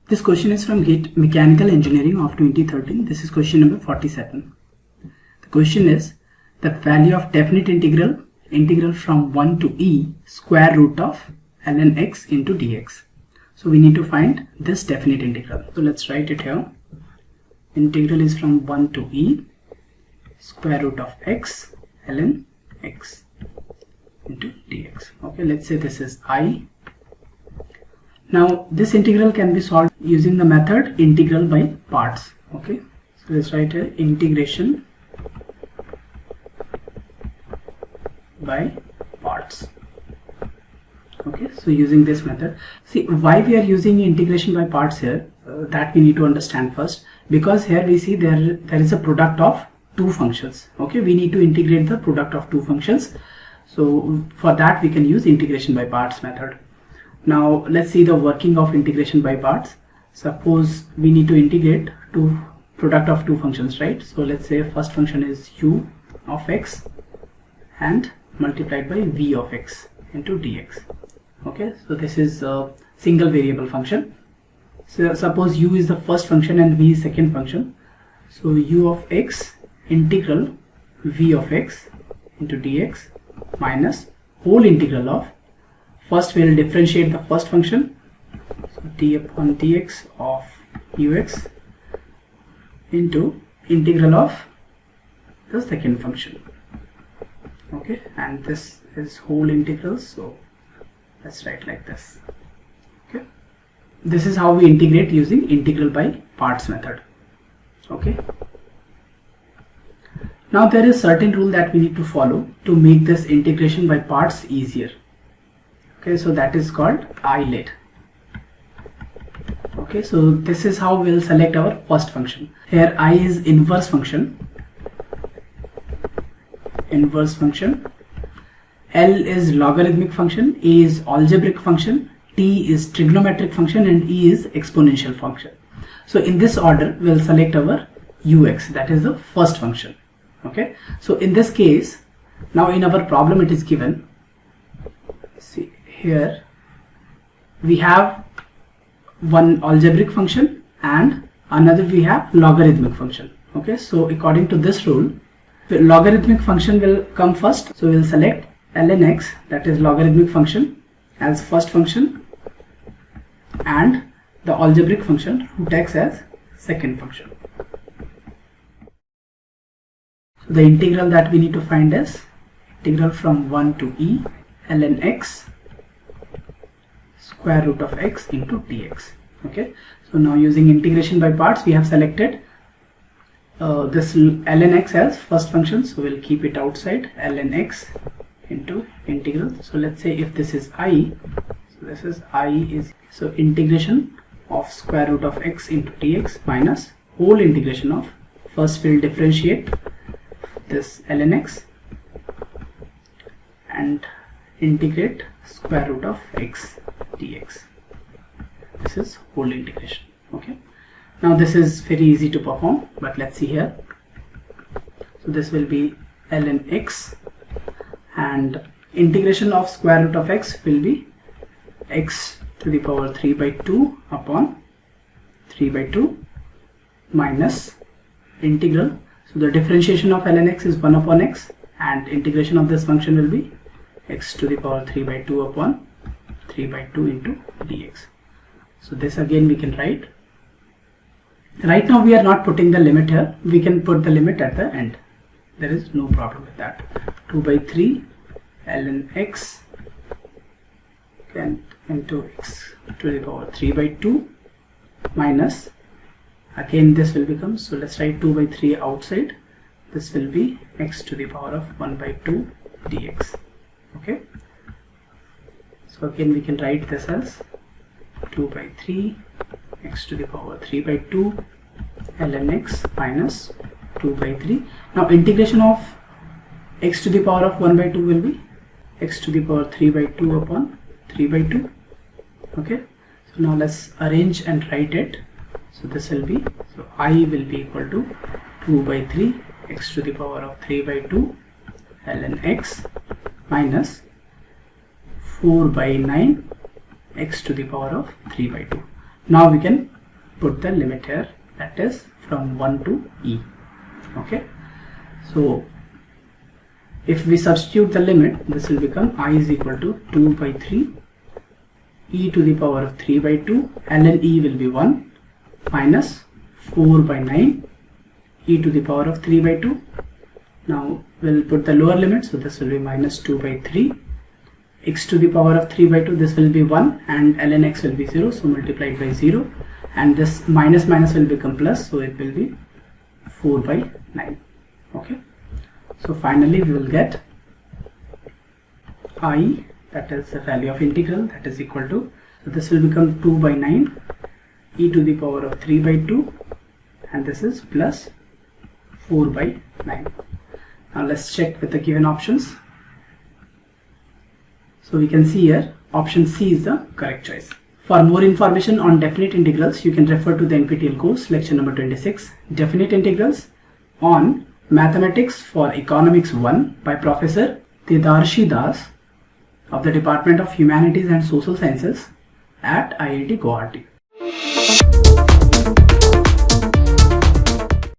This question is from GIT Mechanical Engineering of 2013. This is question number 47. The question is the value of definite integral from 1 to e square root of ln x into dx. So we need to find this definite integral. So let's write it here. Integral is from 1 to e square root of x ln x into dx. Okay, let's say this is I. Now this integral can be solved using the method integral by parts. Okay, so let's write here integration by parts. Okay, so using this method, see why we are using integration by parts here, that we need to understand first, because here we see there is a product of two functions. Okay, we need to integrate the product of two functions, so for that we can use integration by parts method. Now let's see the working of integration by parts. Suppose we need to integrate product of two functions, right? So let's say first function is u of x and multiplied by v of x into dx. Okay, so this is a single variable function. So suppose u is the first function and v is second function. So u of x integral v of x into dx minus whole integral of, first we will differentiate the first function, so d upon dx of ux into integral of the second function. Okay, and this is whole integral, so let's write like this. Okay, this is how we integrate using integral by parts method. Okay, now there is certain rule that we need to follow to make this integration by parts easier. Okay, so that is called I let. Okay, so this is how we'll select our first function. Here I is inverse function, L is logarithmic function, A is algebraic function, T is trigonometric function, and E is exponential function. So in this order we'll select our ux, that is the first function. Okay, so in this case, now in our problem it is given, see here we have one algebraic function and another we have logarithmic function. Okay, so according to this rule, the logarithmic function will come first, so we will select ln x, that is logarithmic function, as first function, and the algebraic function root x as second function. So the integral that we need to find is integral from 1 to e ln x square root of x into dx. Okay, so now using integration by parts, we have selected this ln x as first function, so we'll keep it outside, ln x into integral. So let's say if this is I, so this is I is, so integration of square root of x into dx minus whole integration of, first we'll differentiate this ln x and integrate square root of x dx. This is whole integration. Okay, now this is very easy to perform, but let's see here. So this will be ln x, and integration of square root of x will be x to the power 3 by 2 upon 3 by 2 minus integral. So the differentiation of ln x is 1 upon x, and integration of this function will be x to the power 3 by 2 upon 3 by 2 into dx. So this again we can write. Right now we are not putting the limit here, we can put the limit at the end, there is no problem with that. 2 by 3 ln x and into x to the power 3 by 2 minus, again this will become, so let's write 2 by 3 outside, this will be x to the power of 1 by 2 dx. Okay, so again we can write this as 2 by 3 x to the power 3 by 2 ln x minus 2 by 3. Now integration of x to the power of 1 by 2 will be x to the power 3 by 2 upon 3 by 2. Okay, so now let's arrange and write it. So this will be, so I will be equal to 2 by 3 x to the power of 3 by 2 ln x minus 4 by 9 x to the power of 3 by 2. Now we can put the limit here, that is from 1 to e. Okay, so if we substitute the limit, this will become I is equal to 2 by 3 e to the power of 3 by 2, ln e will be 1 minus 4 by 9 e to the power of 3 by 2. Now we'll put the lower limit, so this will be minus 2 by 3 x to the power of 3 by 2, this will be 1 and ln x will be 0, so multiplied by 0, and this minus minus will become plus, so it will be 4 by 9. Okay, so finally we will get I, that is the value of integral, that is equal to, so this will become 2 by 9 e to the power of 3 by 2, and this is plus 4 by 9. Now let's check with the given options. So we can see here option C is the correct choice. For more information on definite integrals, you can refer to the NPTEL course lecture number 26, Definite Integrals on Mathematics for Economics 1 by Professor Dedarshi Das of the Department of Humanities and Social Sciences at IIT Guwahati.